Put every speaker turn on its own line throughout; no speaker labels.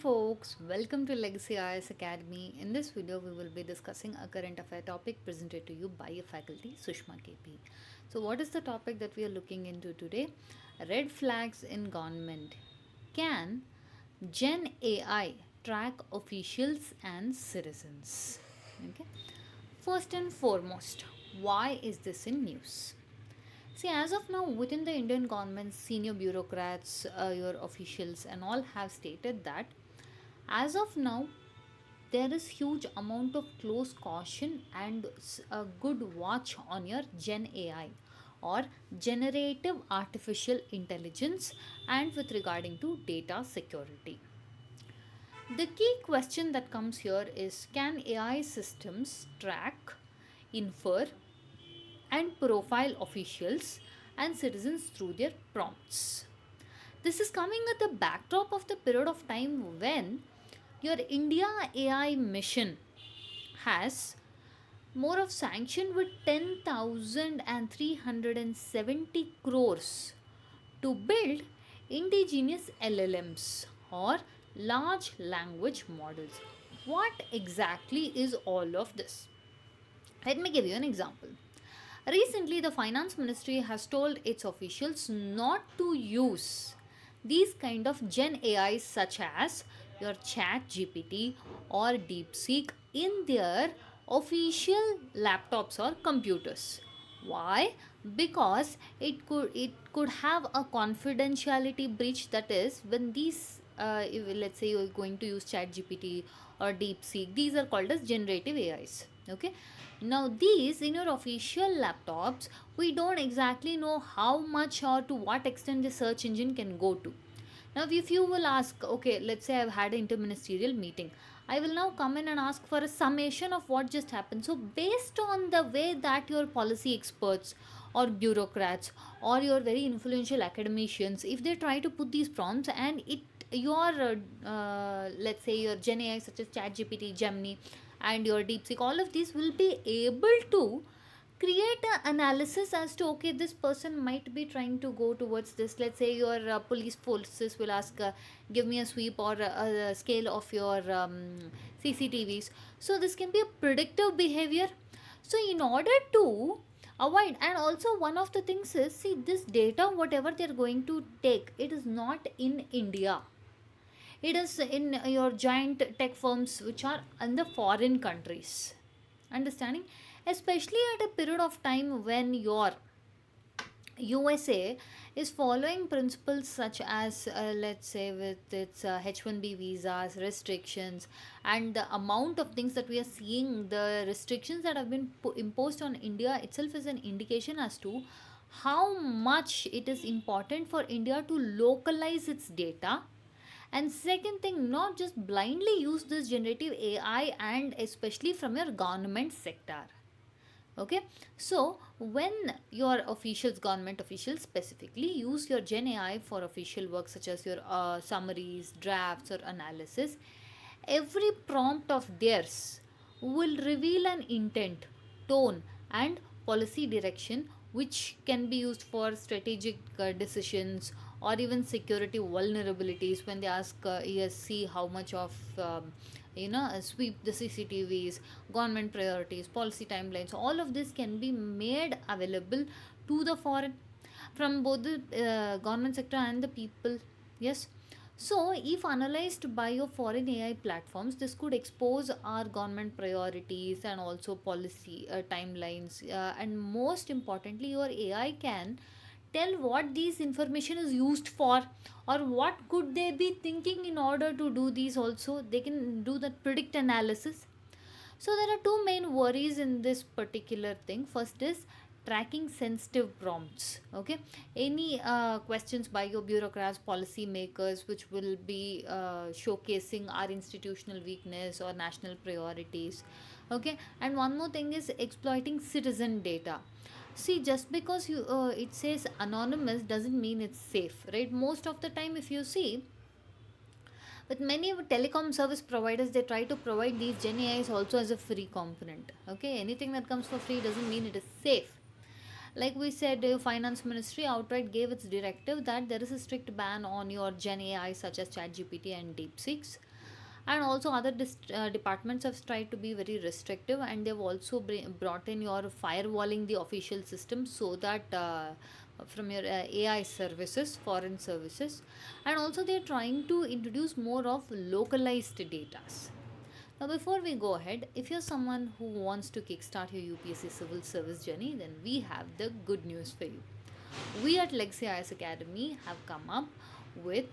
folks, welcome to Legacy IAS Academy. In this video, we will be discussing a current affair topic presented to you by a faculty, Sushma KP. So, what is the topic that we are looking into today? Red flags in government. Can Gen AI track officials and citizens? Okay. First and foremost, why is this in news? See, as of now, within the Indian government, senior bureaucrats, your officials, and all have stated that as of now, there is huge amount of close caution and a good watch on your Gen AI or generative artificial intelligence and with regarding to data security. The key question that comes here is, can AI systems track, infer, and profile officials and citizens through their prompts? This is coming at the backdrop of the period of time when your India AI mission has more of sanction with 10,370 crores to build indigenous LLMs or large language models. What exactly is all of this? Let me give you an example. Recently, the finance ministry has told its officials not to use these kind of Gen AIs such as your Chat GPT or DeepSeek in their official laptops or computers. Why? Because it could have a confidentiality breach. That is, when these if, let's say you're going to use Chat GPT or DeepSeek, these are called as generative AIs. Okay, now these in your official laptops, we don't exactly know how much or to what extent the search engine can go to. Now, if you will ask, okay, let's say I've had an interministerial meeting, I will now come in and ask for a summation of what just happened. So, based on the way that your policy experts or bureaucrats or your very influential academicians, if they try to put these prompts and it your let's say your Gen AI such as ChatGPT, Gemini, and your DeepSeek, all of these will be able to create an analysis as to, okay, this person might be trying to go towards this. Let's say your police forces will ask, give me a sweep or a scale of your CCTVs. So this can be a predictive behavior. So in order to avoid, and also one of the things is, see, this data whatever they're going to take, it is not in India, it is in your giant tech firms which are in the foreign countries. Understanding? Especially at a period of time when your USA is following principles such as, let's say, with its H1B visas, restrictions, and the amount of things that we are seeing, the restrictions that have been imposed on India itself is an indication as to how much it is important for India to localize its data. And second thing, not just blindly use this generative AI, and especially from your government sector. Okay, so when your officials, government officials specifically, use your Gen AI for official work such as your summaries, drafts, or analysis, every prompt of theirs will reveal an intent, tone, and policy direction which can be used for strategic decisions or even security vulnerabilities. When they ask ESC how much of sweep the CCTVs, government priorities, policy timelines, all of this can be made available to the foreign, from both the government sector and the people. Yes. So, if analyzed by your foreign AI platforms, this could expose our government priorities and also policy timelines. And most importantly, your AI can tell what these information is used for, or what could they be thinking in order to do these. Also, they can do that predict analysis. So there are two main worries in this particular thing. First is tracking sensitive prompts. Okay, any questions by your bureaucrats, policy makers, which will be showcasing our institutional weakness or national priorities. Okay, and one more thing is exploiting citizen data. See, just because you it says anonymous doesn't mean it's safe, right? Most of the time, if you see, with many telecom service providers, they try to provide these Gen AIs also as a free component. Okay, anything that comes for free doesn't mean it is safe. Like we said, the finance ministry outright gave its directive that there is a strict ban on your Gen AI such as ChatGPT and DeepSeeks. And also other departments have tried to be very restrictive, and they've also brought in your firewalling the official system, so that from your AI services, foreign services. And also they're trying to introduce more of localized data. Now, before we go ahead, if you're someone who wants to kickstart your UPSC civil service journey, then we have the good news for you. We at Legacy IAS Academy have come up with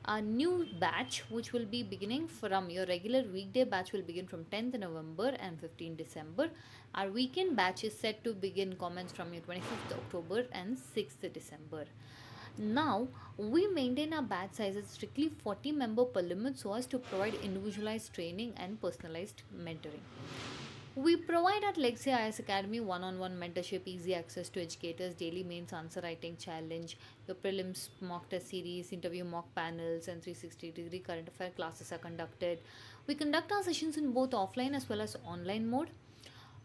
a new batch which will be beginning from your regular weekday batch will begin from 10th November and 15th December. Our weekend batch is set to begin commence from your 25th October and 6th December. Now, we maintain our batch sizes strictly 40-member per limit so as to provide individualized training and personalized mentoring. We provide at Legacy IS Academy one-on-one mentorship, easy access to educators, daily mains answer writing challenge, your prelims mock test series, interview mock panels, and 360-degree current affair classes are conducted. We conduct our sessions in both offline as well as online mode.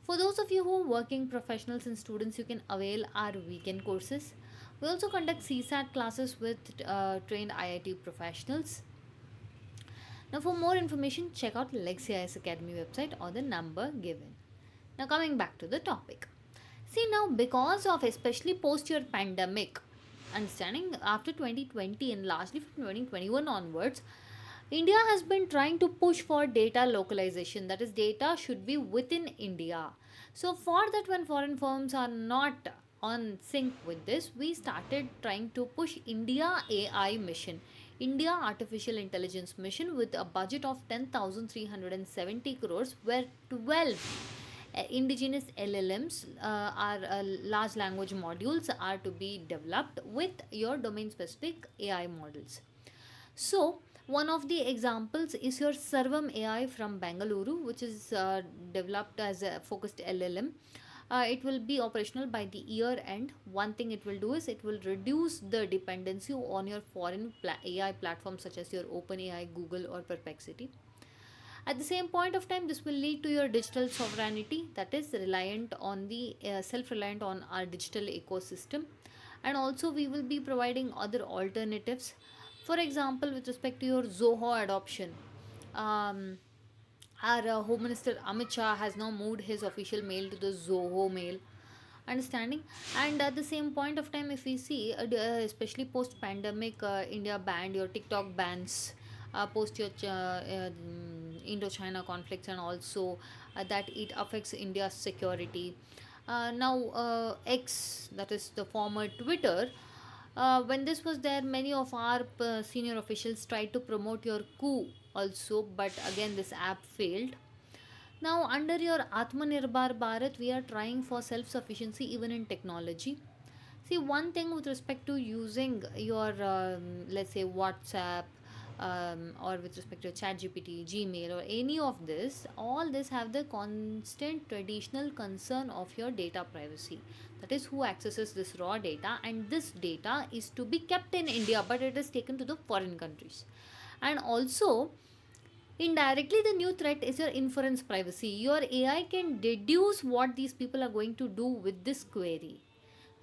For those of you who are working professionals and students, you can avail our weekend courses. We also conduct CSAT classes with trained IIT professionals. Now, for more information, check out Legacy IS Academy website or the number given. Now, coming back to the topic. See, now because of especially post year pandemic, understanding after 2020 and largely from 2021 onwards, India has been trying to push for data localization, that is, data should be within India. So, for that, when foreign firms are not on sync with this, we started trying to push India AI mission, India Artificial Intelligence Mission, with a budget of 10,370 crores, where 12 indigenous LLMs are large language modules are to be developed with your domain specific AI models. So, one of the examples is your Servam AI from Bangalore, which is developed as a focused LLM. It will be operational by the year end. One thing it will do is it will reduce the dependency on your foreign AI platforms such as your OpenAI, Google, or Perplexity. At the same point of time, this will lead to your digital sovereignty, that is reliant on the self-reliant on our digital ecosystem. And also we will be providing other alternatives. For example, with respect to your Zoho adoption, um, our Home Minister Amit Shah has now moved his official mail to the Zoho mail. Understanding, and at the same point of time, if we see, especially post pandemic, India banned your TikTok bans, post your Indo China conflicts, and also that it affects India's security. Now, X, that is the former Twitter, when this was there, many of our senior officials tried to promote your coup also, but again, this app failed. Now, under your Atmanirbhar Bharat, we are trying for self sufficiency even in technology. See, one thing with respect to using your, let's say, WhatsApp, or with respect to ChatGPT, Gmail, or any of this, all this have the constant traditional concern of your data privacy. That is, who accesses this raw data, and this data is to be kept in India, but it is taken to the foreign countries. And also, indirectly, the new threat is your inference privacy. Your AI can deduce what these people are going to do with this query.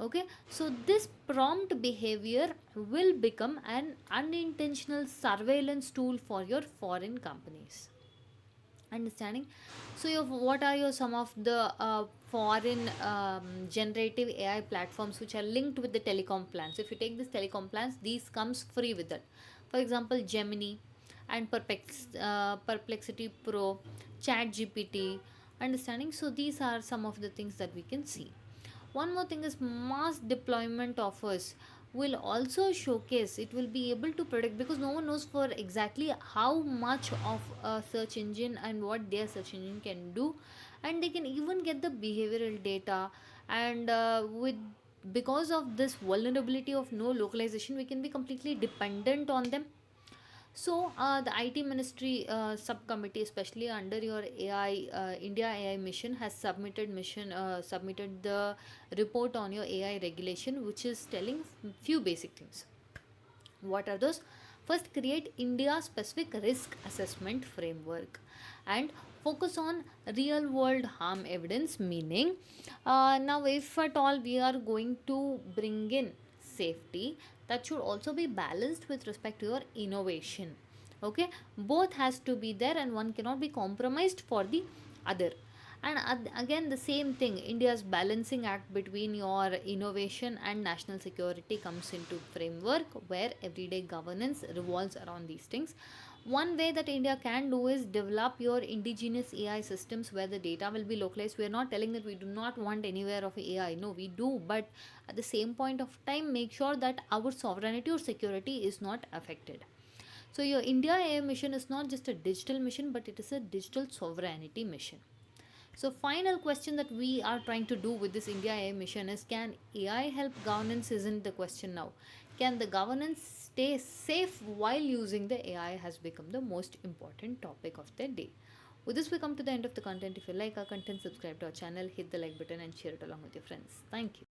Okay, so this prompt behavior will become an unintentional surveillance tool for your foreign companies. Understanding? So, what are your some of the foreign generative AI platforms which are linked with the telecom plans? If you take this telecom plans, these comes free with it. For example, Gemini and Perplexity Pro, Chat GPT. Understanding? So, these are some of the things that we can see. One more thing is mass deployment offers will also showcase, it will be able to predict, because no one knows for exactly how much of a search engine and what their search engine can do, and they can even get the behavioral data. And with because of this vulnerability of no localization, we can be completely dependent on them. So, the IT Ministry subcommittee, especially under your AI, India AI mission, has submitted the report on your AI regulation, which is telling few basic things. What are those? First, create India specific risk assessment framework and focus on real world harm evidence. Meaning, now, if at all we are going to bring in safety, that should also be balanced with respect to your innovation. Okay, both has to be there and one cannot be compromised for the other. And again, the same thing, India's balancing act between your innovation and national security comes into framework where everyday governance revolves around these things. One way that India can do is develop your indigenous AI systems where the data will be localized. We are not telling that we do not want anywhere of AI. No, we do. But at the same point of time, make sure that our sovereignty or security is not affected. So your India AI mission is not just a digital mission, but it is a digital sovereignty mission. So final question that we are trying to do with this India AI mission is, can AI help governance isn't the question now. Can the governance stay safe while using the AI has become the most important topic of the day. With this we come to the end of the content. If you like our content, subscribe to our channel, hit the like button and share it along with your friends. Thank you.